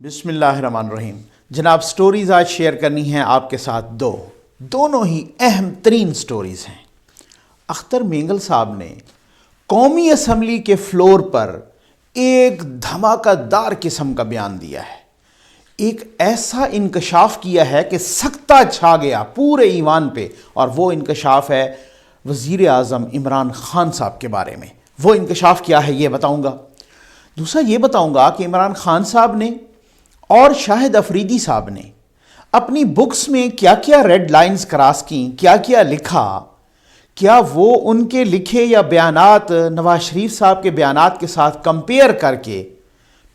بسم اللہ الرحمن الرحیم۔ جناب سٹوریز آج شیئر کرنی ہیں آپ کے ساتھ دونوں ہی اہم ترین سٹوریز ہیں۔ اختر مینگل صاحب نے قومی اسمبلی کے فلور پر ایک دھماکہ دار قسم کا بیان دیا ہے، ایک ایسا انکشاف کیا ہے کہ سکتہ چھا گیا پورے ایوان پہ، اور وہ انکشاف ہے وزیر اعظم عمران خان صاحب کے بارے میں۔ وہ انکشاف کیا ہے یہ بتاؤں گا۔ دوسرا یہ بتاؤں گا کہ عمران خان صاحب نے اور شاہد افریدی صاحب نے اپنی بکس میں کیا کیا ریڈ لائنز کراس کیں، کیا کیا لکھا، کیا وہ ان کے لکھے یا بیانات نواز شریف صاحب کے بیانات کے ساتھ کمپیئر کر کے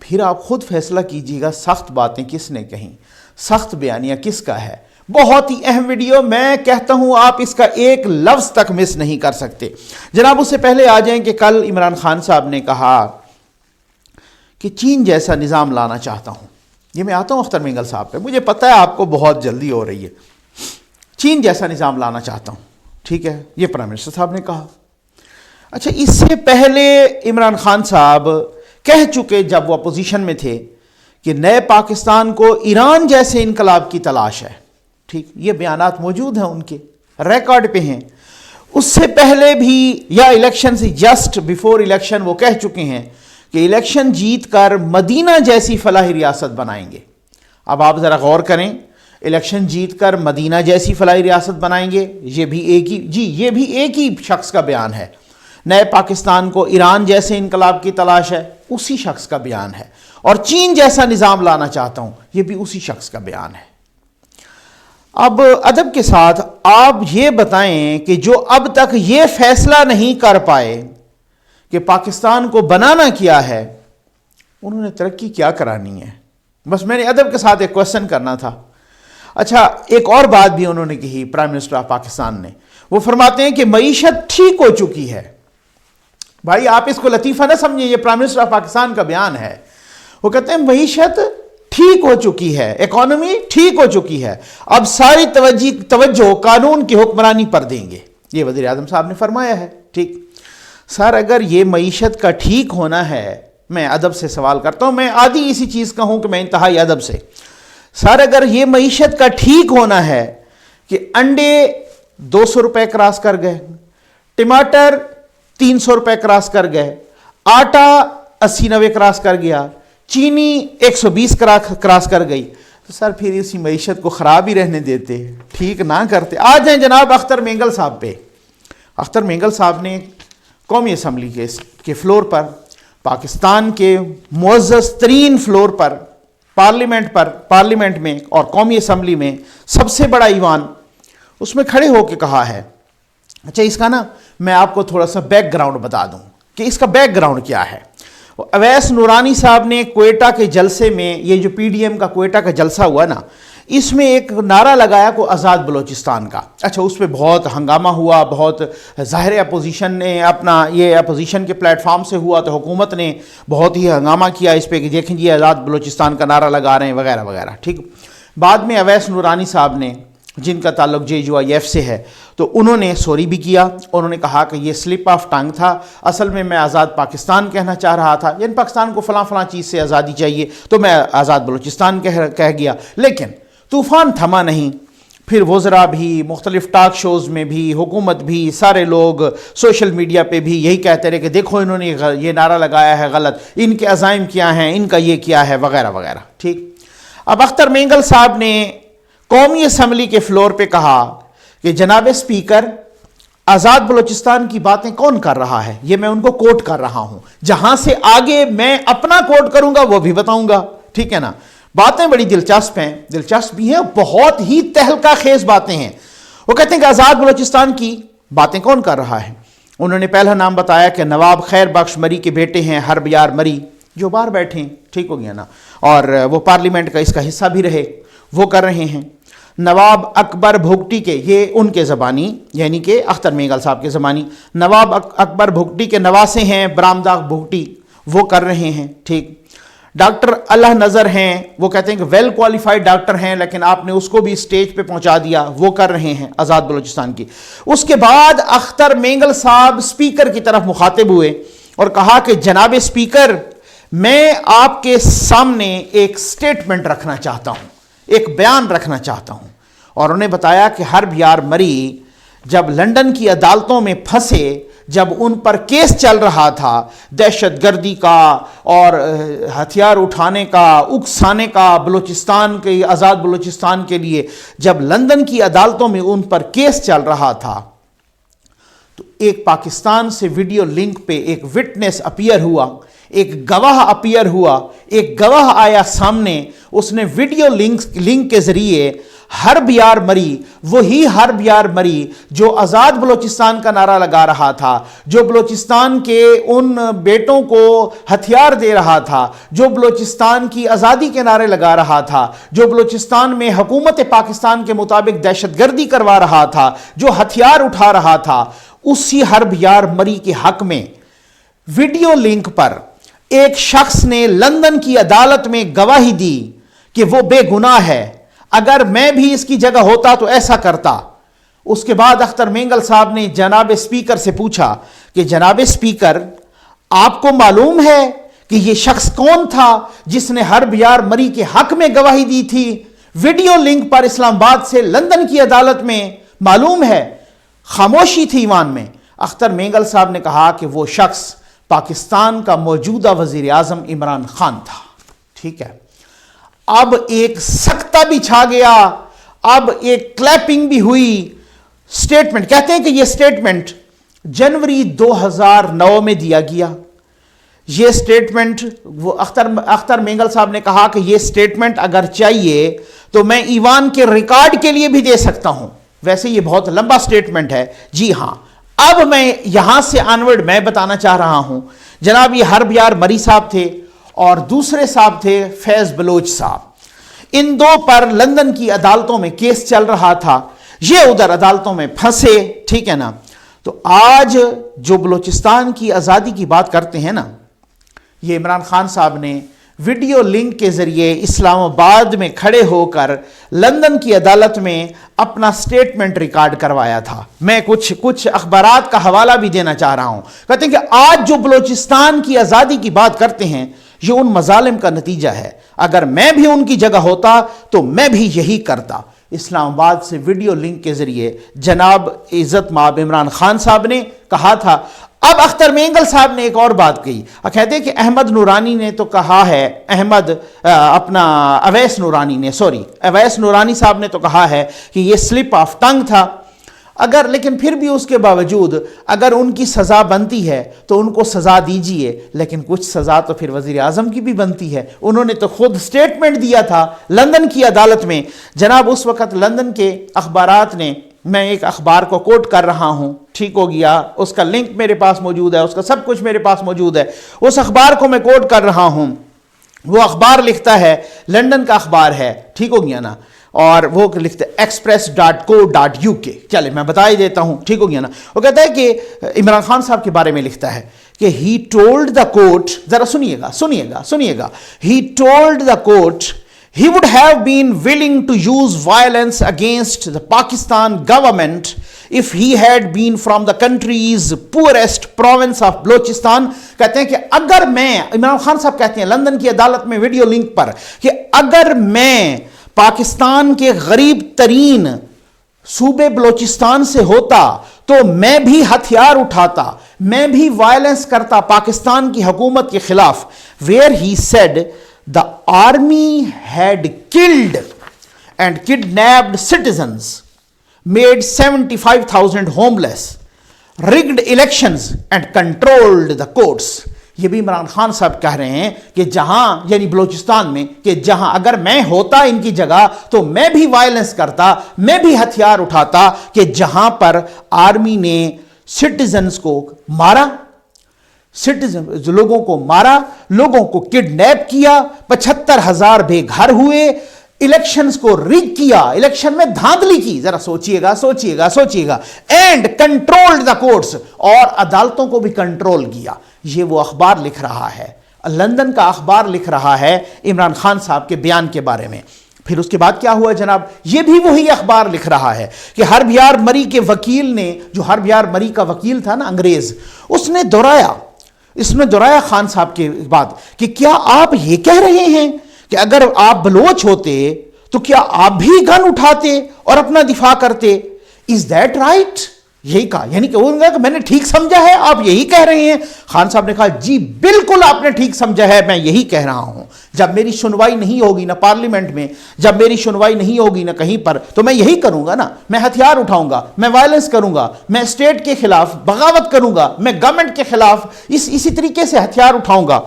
پھر آپ خود فیصلہ کیجیے گا سخت باتیں کس نے کہیں، سخت بیانیہ کس کا ہے۔ بہت ہی اہم ویڈیو، میں کہتا ہوں آپ اس کا ایک لفظ تک مس نہیں کر سکتے۔ جناب اس سے پہلے آ جائیں کہ کل عمران خان صاحب نے کہا کہ چین جیسا نظام لانا چاہتا ہوں۔ یہ میں آتا ہوں اختر مینگل صاحب پہ، مجھے پتہ ہے آپ کو بہت جلدی ہو رہی ہے۔ چین جیسا نظام لانا چاہتا ہوں، ٹھیک ہے، یہ پرائم منسٹر صاحب نے کہا۔ اچھا، اس سے پہلے عمران خان صاحب کہہ چکے جب وہ اپوزیشن میں تھے کہ نئے پاکستان کو ایران جیسے انقلاب کی تلاش ہے، ٹھیک، یہ بیانات موجود ہیں ان کے، ریکارڈ پہ ہیں۔ اس سے پہلے بھی یا الیکشن سے جسٹ بیفور الیکشن وہ کہہ چکے ہیں کہ الیکشن جیت کر مدینہ جیسی فلاحی ریاست بنائیں گے۔ اب آپ ذرا غور کریں، الیکشن جیت کر مدینہ جیسی فلاحی ریاست بنائیں گے، یہ بھی ایک ہی شخص کا بیان ہے۔ نئے پاکستان کو ایران جیسے انقلاب کی تلاش ہے، اسی شخص کا بیان ہے۔ اور چین جیسا نظام لانا چاہتا ہوں، یہ بھی اسی شخص کا بیان ہے۔ اب ادب کے ساتھ آپ یہ بتائیں کہ جو اب تک یہ فیصلہ نہیں کر پائے کہ پاکستان کو بنانا کیا ہے، انہوں نے ترقی کیا کرانی ہے؟ بس میں نے ادب کے ساتھ ایک کوشچن کرنا تھا۔ اچھا، ایک اور بات بھی انہوں نے کہی، پرائم منسٹر آف پاکستان نے، وہ فرماتے ہیں کہ معیشت ٹھیک ہو چکی ہے۔ بھائی آپ اس کو لطیفہ نہ سمجھیں، یہ پرائم منسٹر آف پاکستان کا بیان ہے۔ وہ کہتے ہیں معیشت ٹھیک ہو چکی ہے، اکانومی ٹھیک ہو چکی ہے، اب ساری توجہ قانون کی حکمرانی پر دیں گے، یہ وزیر اعظم صاحب نے فرمایا ہے۔ ٹھیک سر، اگر یہ معیشت کا ٹھیک ہونا ہے، میں ادب سے سوال کرتا ہوں، میں آدھی اسی چیز کا ہوں کہ میں انتہائی ادب سے، سر اگر یہ معیشت کا ٹھیک ہونا ہے کہ انڈے 200 روپے کراس کر گئے، ٹماٹر 300 روپے کراس کر گئے، آٹا 80-90 کراس کر گیا، چینی 120 کراس کر گئی، تو سر پھر اسی معیشت کو خراب ہی رہنے دیتے، ٹھیک نہ کرتے۔ آ جائیں جناب اختر مینگل صاحب پہ۔ اختر مینگل صاحب نے قومی اسمبلی کے فلور پر، پاکستان کے معزز ترین فلور پر، پارلیمنٹ میں اور قومی اسمبلی میں سب سے بڑا ایوان، اس میں کھڑے ہو کے کہا ہے۔ اچھا، اس کا نا میں آپ کو تھوڑا سا بیک گراؤنڈ بتا دوں کہ اس کا بیک گراؤنڈ کیا ہے۔ اویس نورانی صاحب نے کوئٹہ کے جلسے میں، یہ جو پی ڈی ایم کا کوئٹہ کا جلسہ ہوا نا، اس میں ایک نعرہ لگایا کو آزاد بلوچستان کا۔ اچھا، اس پہ بہت ہنگامہ ہوا، بہت ظاہر اپوزیشن نے اپنا، یہ اپوزیشن کے پلیٹ فارم سے ہوا تو حکومت نے بہت ہی ہنگامہ کیا اس پہ کہ دیکھیں جی آزاد بلوچستان کا نعرہ لگا رہے ہیں وغیرہ وغیرہ، ٹھیک۔ بعد میں اویس نورانی صاحب نے، جن کا تعلق JUIF سے ہے، تو انہوں نے سوری بھی کیا، انہوں نے کہا کہ یہ سلپ آف ٹنگ تھا، اصل میں آزاد پاکستان کہنا چاہ رہا تھا، یعنی پاکستان کو فلاں فلاں چیز سے آزادی چاہیے تو میں آزاد بلوچستان کہہ گیا۔ لیکن طوفان تھما نہیں، پھر وزراء بھی، مختلف ٹاک شوز میں بھی، حکومت بھی، سارے لوگ سوشل میڈیا پہ بھی یہی کہتے رہے کہ دیکھو انہوں نے یہ نعرہ لگایا ہے غلط، ان کے عزائم کیا ہیں، ان کا یہ کیا ہے وغیرہ وغیرہ، ٹھیک۔ اب اختر مینگل صاحب نے قومی اسمبلی کے فلور پہ کہا کہ جناب اسپیکر، آزاد بلوچستان کی باتیں کون کر رہا ہے؟ یہ میں ان کو کوٹ کر رہا ہوں، جہاں سے آگے میں اپنا کوٹ کروں گا وہ بھی بتاؤں گا، ٹھیک ہے نا۔ باتیں بڑی دلچسپ ہیں، دلچسپ بھی ہیں، بہت ہی تہلکہ خیز باتیں ہیں۔ وہ کہتے ہیں کہ آزاد بلوچستان کی باتیں کون کر رہا ہے؟ انہوں نے پہلا نام بتایا کہ نواب خیر بخش مری کے بیٹے ہیں، حرب یار مری، جو باہر بیٹھے ہیں، ٹھیک ہو گیا نا، اور وہ پارلیمنٹ کا اس کا حصہ بھی رہے، وہ کر رہے ہیں۔ نواب اکبر بھگٹی کے، یہ ان کے زبانی، یعنی کہ اختر مینگل صاحب کے زبانی، نواب اکبر بھگٹی کے نواسے ہیں برامداغ بھگٹی، وہ کر رہے ہیں، ٹھیک۔ ڈاکٹر اللہ نظر ہیں، وہ کہتے ہیں کہ ویل کوالیفائڈ ڈاکٹر ہیں لیکن آپ نے اس کو بھی سٹیج پہ پہنچا دیا، وہ کر رہے ہیں آزاد بلوچستان کی۔ اس کے بعد اختر مینگل صاحب سپیکر کی طرف مخاطب ہوئے اور کہا کہ جناب سپیکر، میں آپ کے سامنے ایک سٹیٹمنٹ رکھنا چاہتا ہوں، ایک بیان رکھنا چاہتا ہوں. اور انہیں بتایا کہ حرب یار مری جب لندن کی عدالتوں میں پھنسے، جب ان پر کیس چل رہا تھا دہشت گردی کا اور ہتھیار اٹھانے کا، اکسانے کا بلوچستان کے، آزاد بلوچستان کے لیے، جب لندن کی عدالتوں میں ان پر کیس چل رہا تھا، تو ایک پاکستان سے ویڈیو لنک پہ ایک وٹنس اپیئر ہوا، ایک گواہ اپیئر ہوا، ایک گواہ آیا سامنے. اس نے ویڈیو لنک کے ذریعے حرب یار مری، وہی حرب یار مری جو آزاد بلوچستان کا نعرہ لگا رہا تھا، جو بلوچستان کے ان بیٹوں کو ہتھیار دے رہا تھا، جو بلوچستان کی آزادی کے نعرے لگا رہا تھا، جو بلوچستان میں حکومت پاکستان کے مطابق دہشت گردی کروا رہا تھا، جو ہتھیار اٹھا رہا تھا، اسی حرب یار مری کے حق میں ویڈیو لنک پر ایک شخص نے لندن کی عدالت میں گواہی دی کہ وہ بے گناہ ہے، اگر میں بھی اس کی جگہ ہوتا تو ایسا کرتا. اس کے بعد اختر مینگل صاحب نے جناب اسپیکر سے پوچھا کہ جناب اسپیکر، آپ کو معلوم ہے کہ یہ شخص کون تھا جس نے حرب یار مری کے حق میں گواہی دی تھی ویڈیو لنک پر اسلام آباد سے لندن کی عدالت میں؟ معلوم ہے. خاموشی تھی ایوان میں. اختر مینگل صاحب نے کہا کہ وہ شخص پاکستان کا موجودہ وزیر اعظم عمران خان تھا. ٹھیک ہے، اب ایک سکتہ بھی چھا گیا، اب ایک کلیپنگ بھی ہوئی. سٹیٹمنٹ کہتے ہیں کہ یہ سٹیٹمنٹ جنوری 2009 میں دیا گیا. یہ سٹیٹمنٹ وہ اختر مینگل صاحب نے کہا کہ یہ سٹیٹمنٹ اگر چاہیے تو میں ایوان کے ریکارڈ کے لیے بھی دے سکتا ہوں. ویسے یہ بہت لمبا سٹیٹمنٹ ہے. جی ہاں، اب میں یہاں سے آنورڈ میں بتانا چاہ رہا ہوں. جناب یہ حرب یار مری صاحب تھے اور دوسرے صاحب تھے فیض بلوچ صاحب. ان دو پر لندن کی عدالتوں میں کیس چل رہا تھا، یہ ادھر عدالتوں میں پھنسے. ٹھیک ہے نا. تو آج جو بلوچستان کی آزادی کی بات کرتے ہیں نا، یہ عمران خان صاحب نے ویڈیو لنک کے ذریعے اسلام آباد میں کھڑے ہو کر لندن کی عدالت میں اپنا سٹیٹمنٹ ریکارڈ کروایا تھا. میں کچھ اخبارات کا حوالہ بھی دینا چاہ رہا ہوں. کہتے ہیں کہ آج جو بلوچستان کی آزادی کی بات کرتے ہیں یہ ان مظالم کا نتیجہ ہے. اگر میں بھی ان کی جگہ ہوتا تو میں بھی یہی کرتا. اسلام آباد سے ویڈیو لنک کے ذریعے جناب عزت مآب عمران خان صاحب نے کہا تھا. اب اختر مینگل صاحب نے ایک اور بات کہی. کہتے ہیں کہ احمد نورانی نے تو کہا ہے، اویس نورانی صاحب نے تو کہا ہے کہ یہ سلپ آف ٹنگ تھا. لیکن پھر بھی اس کے باوجود اگر ان کی سزا بنتی ہے تو ان کو سزا دیجئے، لیکن کچھ سزا تو پھر وزیر اعظم کی بھی بنتی ہے. انہوں نے تو خود سٹیٹمنٹ دیا تھا لندن کی عدالت میں. جناب اس وقت لندن کے اخبارات نے، میں ایک اخبار کو کوٹ کر رہا ہوں، ٹھیک ہو گیا، اس کا لنک میرے پاس موجود ہے، اس کا سب کچھ میرے پاس موجود ہے، اس اخبار کو میں کوٹ کر رہا ہوں. وہ اخبار لکھتا ہے، لندن کا اخبار ہے، ٹھیک ہو گیا نا، اور وہ لکھتے express.co.uk. چلے میں بتا ہی دیتا ہوں، ٹھیک ہو گیا نا. وہ کہتا ہے کہ عمران خان صاحب کے بارے میں لکھتا ہے کہ he told the court، ذرا سنیے گا he told the court he would have been willing to use violence against the Pakistan government if he had been from the country's poorest province of Balochistan. کہتے ہیں کہ اگر میں، عمران خان صاحب کہتے ہیں لندن کی عدالت میں ویڈیو لنک پر، کہ اگر میں پاکستان کے غریب ترین صوبے بلوچستان سے ہوتا تو میں بھی ہتھیار اٹھاتا، میں بھی وائلنس کرتا پاکستان کی حکومت کے خلاف. where he said the army had killed and kidnapped citizens, made 75,000 homeless, rigged elections and controlled the courts. یہ بھی عمران خان صاحب کہہ رہے ہیں کہ جہاں، یعنی بلوچستان میں، کہ جہاں اگر میں ہوتا ان کی جگہ تو میں بھی وائلنس کرتا، میں بھی ہتھیار اٹھاتا، کہ جہاں پر آرمی نے سٹیزنز کو مارا، لوگوں کو مارا، لوگوں کو کڈنیپ کیا، 75,000 بے گھر ہوئے، الیکشنز کو ریگ کیا، الیکشن میں دھاندلی کی. ذرا سوچئے گا. اینڈ کنٹرولڈ دا کورٹس، اور عدالتوں کو بھی کنٹرول کیا. یہ وہ اخبار لکھ رہا ہے، لندن کا اخبار لکھ رہا ہے عمران خان صاحب کے بیان کے بارے میں. پھر اس کے بعد کیا ہوا جناب؟ یہ بھی وہی اخبار لکھ رہا ہے کہ حرب یار مری کے وکیل نے، جو حرب یار مری کا وکیل تھا نا انگریز، اس نے دہرایا اس میں دہرایا خان صاحب کے بات کہ کیا آپ یہ کہہ رہے ہیں کہ اگر آپ بلوچ ہوتے تو کیا آپ بھی گن اٹھاتے اور اپنا دفاع کرتے؟ Is that right? یہی کہا، یعنی کہ وہ کہ میں نے ٹھیک سمجھا ہے، آپ یہی کہہ رہے ہیں؟ خان صاحب نے کہا جی بالکل آپ نے ٹھیک سمجھا ہے، میں یہی کہہ رہا ہوں۔ جب میری سنوائی نہیں ہوگی نہ پارلیمنٹ میں، جب میری سنوائی نہیں ہوگی نہ کہیں پر، تو میں یہی کروں گا نا، میں ہتھیار اٹھاؤں گا، میں وائلنس کروں گا، میں اسٹیٹ کے خلاف بغاوت کروں گا، میں گورنمنٹ کے خلاف اسی طریقے سے ہتھیار اٹھاؤں گا۔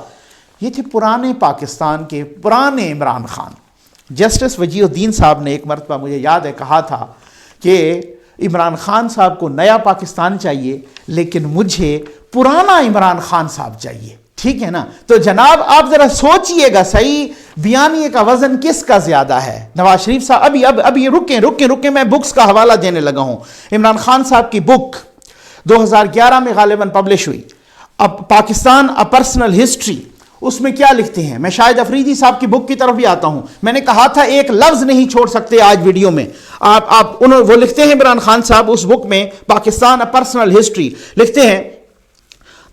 یہ تھے پرانے پاکستان کے پرانے عمران خان۔ جسٹس وجیہ الدین صاحب نے ایک مرتبہ مجھے یاد ہے کہا تھا کہ عمران خان صاحب کو نیا پاکستان چاہیے لیکن مجھے پرانا عمران خان صاحب چاہیے، ٹھیک ہے نا؟ تو جناب آپ ذرا سوچئے گا صحیح، بیانیے کا وزن کس کا زیادہ ہے؟ نواز شریف صاحب ابھی رکیں میں بکس کا حوالہ دینے لگا ہوں۔ عمران خان صاحب کی بک 2011 میں غالباً پبلش ہوئی، اب پاکستان اے پرسنل ہسٹری۔ اس میں کیا لکھتے ہیں؟ میں شاہد افریدی صاحب کی بک کی طرف بھی آتا ہوں، میں نے کہا تھا ایک لفظ نہیں چھوڑ سکتے آج ویڈیو میں۔ وہ لکھتے ہیں عمران خان صاحب اس بک میں پاکستان اے پرسنل ہسٹری، لکھتے ہیں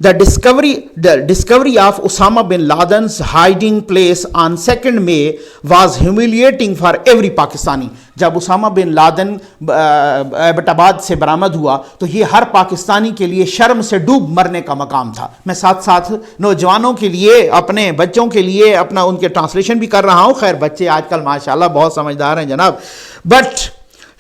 The discovery of Osama bin Laden's hiding place on 2nd May was humiliating for every Pakistani۔ جب اسامہ بن لادن ایبٹ آباد سے برآمد ہوا تو یہ ہر پاکستانی کے لیے شرم سے ڈوب مرنے کا مقام تھا۔ میں ساتھ ساتھ نوجوانوں کے لیے، اپنے بچوں کے لیے ان کے ٹرانسلیشن بھی کر رہا ہوں۔ خیر بچے آج کل ماشاءاللہ بہت سمجھدار ہیں جناب۔ But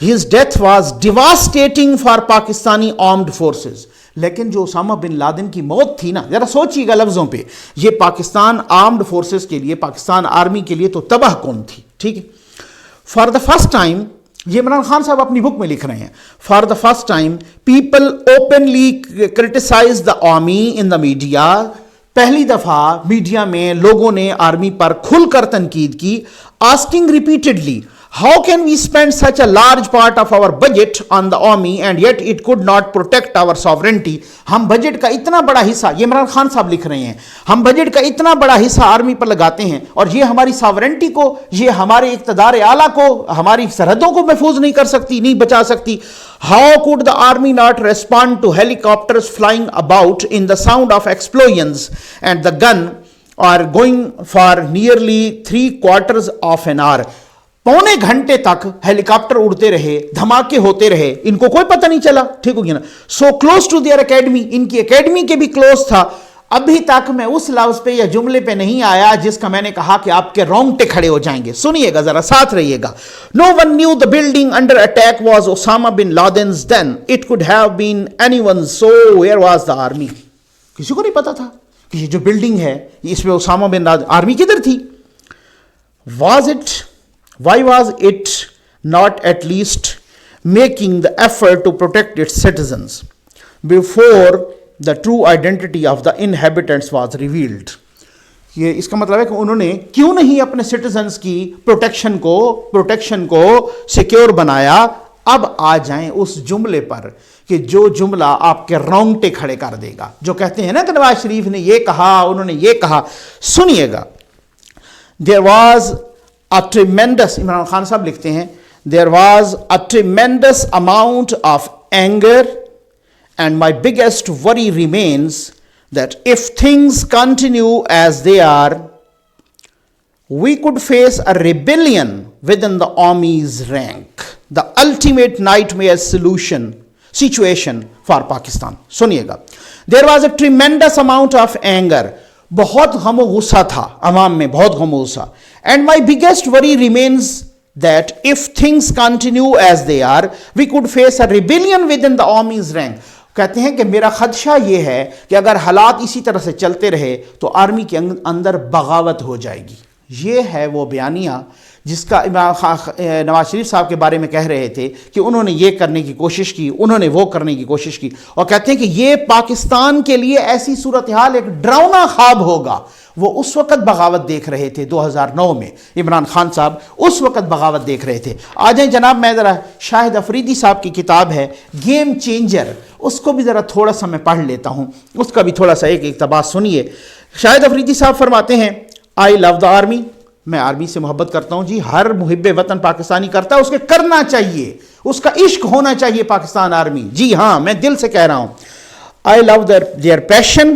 his death was devastating for Pakistani armed forces۔ لیکن جو اسامہ بن لادن کی موت تھی نا، ذرا سوچئے گا لفظوں پہ، یہ پاکستان آرمڈ فورسز کے لیے، پاکستان آرمی کے لیے تو تباہ کن تھی، ٹھیک ہے۔ فار دا فرسٹ ٹائم، یہ عمران خان صاحب اپنی بک میں لکھ رہے ہیں، for the first time people openly criticize the army in the media. پہلی دفعہ میڈیا میں لوگوں نے آرمی پر کھل کر تنقید کی، asking repeatedly how can we spend such a large part of our budget on the army and yet it could not protect our sovereignty۔ ہم بجٹ کا اتنا بڑا حصہ، یہ عمران خان صاحب لکھ رہے ہیں، ہم بجٹ کا اتنا بڑا حصہ آرمی پر لگاتے ہیں اور یہ ہماری ساورنٹی کو، یہ ہمارے اقتدار اعلیٰ کو، ہماری سرحدوں کو محفوظ نہیں کر سکتی، نہیں بچا سکتی۔ how could the army not respond to helicopters flying about in the sound of explosions and the gun are going for nearly 3/4 of an hour۔ پونے گھنٹے تک ہیلی کاپٹر اڑتے رہے، دھماکے ہوتے رہے، ان کو کوئی پتہ نہیں چلا، ٹھیک ہو گیا نا۔ So close to their academy, ان کی اکیڈمی کے بھی کلوز تھا۔ ابھی تک میں اس لفظ پہ یا جملے پہ نہیں آیا جس کا میں نے کہا کہ آپ کے رونگٹے کھڑے ہو جائیں گے۔ سنیے گا ذرا، ساتھ رہیے گا۔ No one knew the building under attack was Osama bin Laden's then it could have been anyone, so where was the army. کسی کو نہیں پتا تھا کہ یہ جو بلڈنگ ہے اس میں اسامہ بن لادن، آرمی کدھر تھی؟ Why was it not at least making the effort to protect its citizens before the true identity of the inhabitants was revealed؟ یہ اس کا مطلب ہے کہ انہوں نے کیوں نہیں اپنے سٹیزنز کی پروٹیکشن کو سیکیور بنایا۔ اب آ جائیں اس جملے پر کہ جو جملہ آپ کے رونگٹے کھڑے کر دے گا، جو کہتے ہیں نا کہ نواز شریف نے یہ کہا، انہوں نے یہ کہا۔ سنیے گا، there was a tremendous، Imran Khan صاحب لکھتے ہیں there was a tremendous amount of anger and my biggest worry remains that if things continue as they are we could face a rebellion within the army's rank, the ultimate nightmare situation for Pakistan۔ سنیے گا، there was a tremendous amount of anger، بہت غم و غصہ تھا عوام میں، بہت غم و غصہ۔ And my biggest worry remains that if things continue as they are we could face a rebellion within the army's rank۔ کہتے ہیں کہ میرا خدشہ یہ ہے کہ اگر حالات اسی طرح سے چلتے رہے تو آرمی کے اندر بغاوت ہو جائے گی۔ یہ ہے وہ بیانیہ جس کا نواز شریف صاحب کے بارے میں کہہ رہے تھے کہ انہوں نے یہ کرنے کی کوشش کی، انہوں نے وہ کرنے کی کوشش کی، اور کہتے ہیں کہ یہ پاکستان کے لیے ایسی صورتحال ایک ڈراؤنا خواب ہوگا۔ وہ اس وقت بغاوت دیکھ رہے تھے 2009 میں، عمران خان صاحب اس وقت بغاوت دیکھ رہے تھے۔ آ جائیں جناب، میں ذرا شاہد افریدی صاحب کی کتاب ہے گیم چینجر، اس کو بھی ذرا تھوڑا سا میں پڑھ لیتا ہوں، اس کا بھی تھوڑا سا ایک اقتباس سنیے۔ شاہد افریدی صاحب فرماتے ہیں آئی لو دا آرمی، میں آرمی سے محبت کرتا ہوں جی، ہر محب وطن پاکستانی کرتا ہے، اس کے کرنا چاہیے، اس کا عشق ہونا چاہیے پاکستان آرمی، جی ہاں میں دل سے کہہ رہا ہوں۔ I love their passion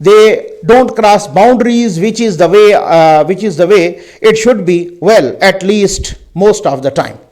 they don't cross boundaries, which is the way it should be, well at least most of the time,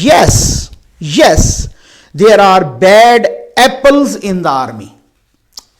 yes there are bad apples in the army,